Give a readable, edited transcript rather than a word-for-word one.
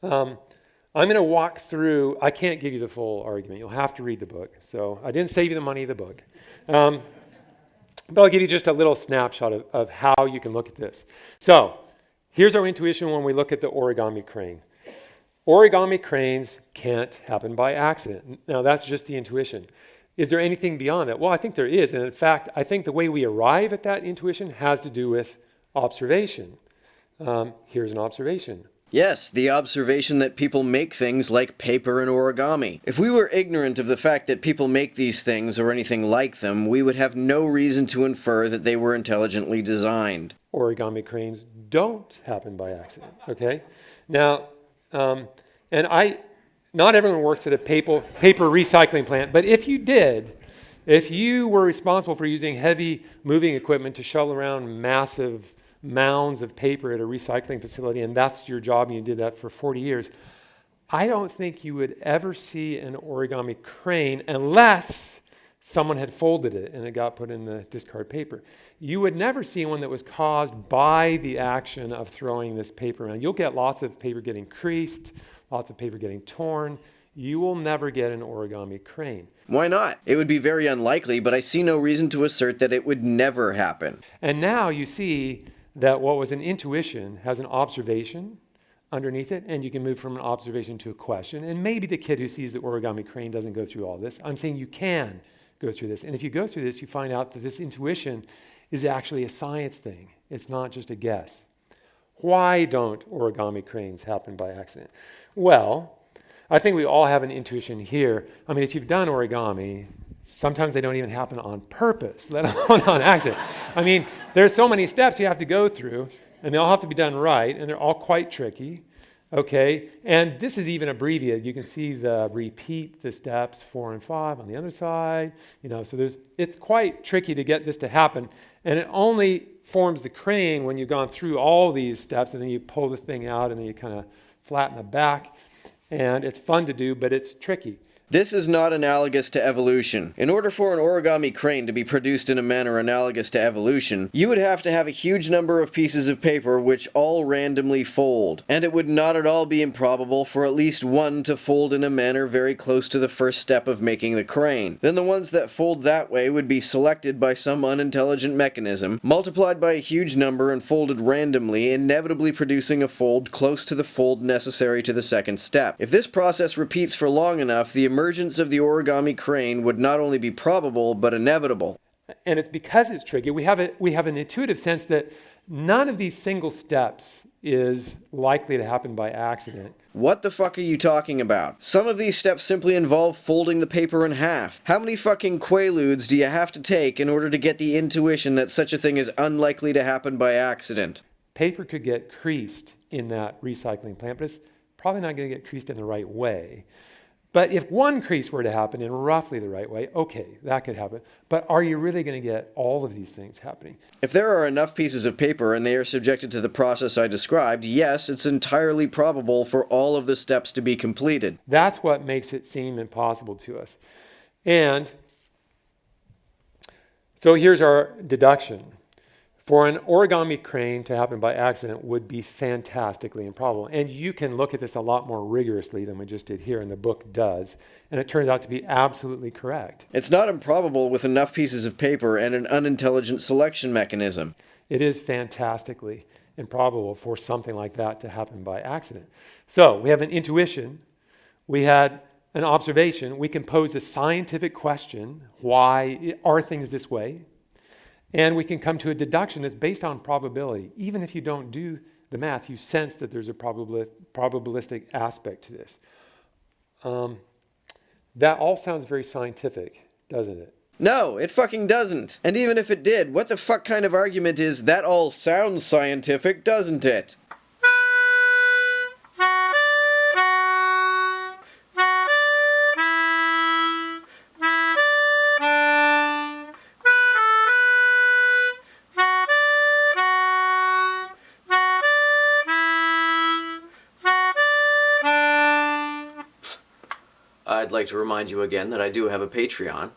Um, I'm going to walk through, I can't give you the full argument. You'll have to read the book. So I didn't save you the money of the book. Um, but I'll give you just a little snapshot of how you can look at this. So here's our intuition when we look at the origami crane. Origami cranes can't happen by accident. Now that's just the intuition. Is there anything beyond that? Well, I think there is. And in fact, I think the way we arrive at that intuition has to do with observation. Here's an observation. Yes, the observation that people make things like paper and origami. If we were ignorant of the fact that people make these things or anything like them, we would have no reason to infer that they were intelligently designed. Origami cranes don't happen by accident, okay? Now, not everyone works at a paper recycling plant, but if you did, if you were responsible for using heavy moving equipment to shovel around massive mounds of paper at a recycling facility, and that's your job, and you did that for 40 years, I don't think you would ever see an origami crane unless someone had folded it and it got put in the discard paper. You would never see one that was caused by the action of throwing this paper around. You'll get lots of paper getting creased, lots of paper getting torn. You will never get an origami crane. Why not? It would be very unlikely, but I see no reason to assert that it would never happen. And now you see that what was an intuition has an observation underneath it, and you can move from an observation to a question. And maybe the kid who sees the origami crane doesn't go through all this. I'm saying you can go through this. And if you go through this, you find out that this intuition is actually a science thing. It's not just a guess. Why don't origami cranes happen by accident? Well, I think we all have an intuition here. I mean, if you've done origami, sometimes they don't even happen on purpose, let alone on accident. I mean, there's so many steps you have to go through, and they all have to be done right, and they're all quite tricky, okay? And this is even abbreviated. You can see the steps 4 and 5 on the other side, so it's quite tricky to get this to happen, and it only forms the crane when you've gone through all these steps, and then you pull the thing out, and then you kind of flatten the back, and it's fun to do, but it's tricky. This is not analogous to evolution. In order for an origami crane to be produced in a manner analogous to evolution, you would have to have a huge number of pieces of paper which all randomly fold, and it would not at all be improbable for at least one to fold in a manner very close to the first step of making the crane. Then the ones that fold that way would be selected by some unintelligent mechanism, multiplied by a huge number and folded randomly, inevitably producing a fold close to the fold necessary to the second step. If this process repeats for long enough, the emergence of the origami crane would not only be probable, but inevitable. And it's because it's tricky. We have an intuitive sense that none of these single steps is likely to happen by accident. What the fuck are you talking about? Some of these steps simply involve folding the paper in half. How many fucking quaaludes do you have to take in order to get the intuition that such a thing is unlikely to happen by accident? Paper could get creased in that recycling plant, but it's probably not going to get creased in the right way. But if one crease were to happen in roughly the right way, okay, that could happen. But are you really going to get all of these things happening? If there are enough pieces of paper and they are subjected to the process I described, yes, it's entirely probable for all of the steps to be completed. That's what makes it seem impossible to us. And so here's our deduction. For an origami crane to happen by accident would be fantastically improbable. And you can look at this a lot more rigorously than we just did here, and the book does. And it turns out to be absolutely correct. It's not improbable with enough pieces of paper and an unintelligent selection mechanism. It is fantastically improbable for something like that to happen by accident. So we have an intuition. We had an observation. We can pose a scientific question. Why are things this way? And we can come to a deduction that's based on probability. Even if you don't do the math, you sense that there's a probabilistic aspect to this. That all sounds very scientific, doesn't it? No, it fucking doesn't. And even if it did, what the fuck kind of argument is that all sounds scientific, doesn't it? I'd like to remind you again that I do have a Patreon.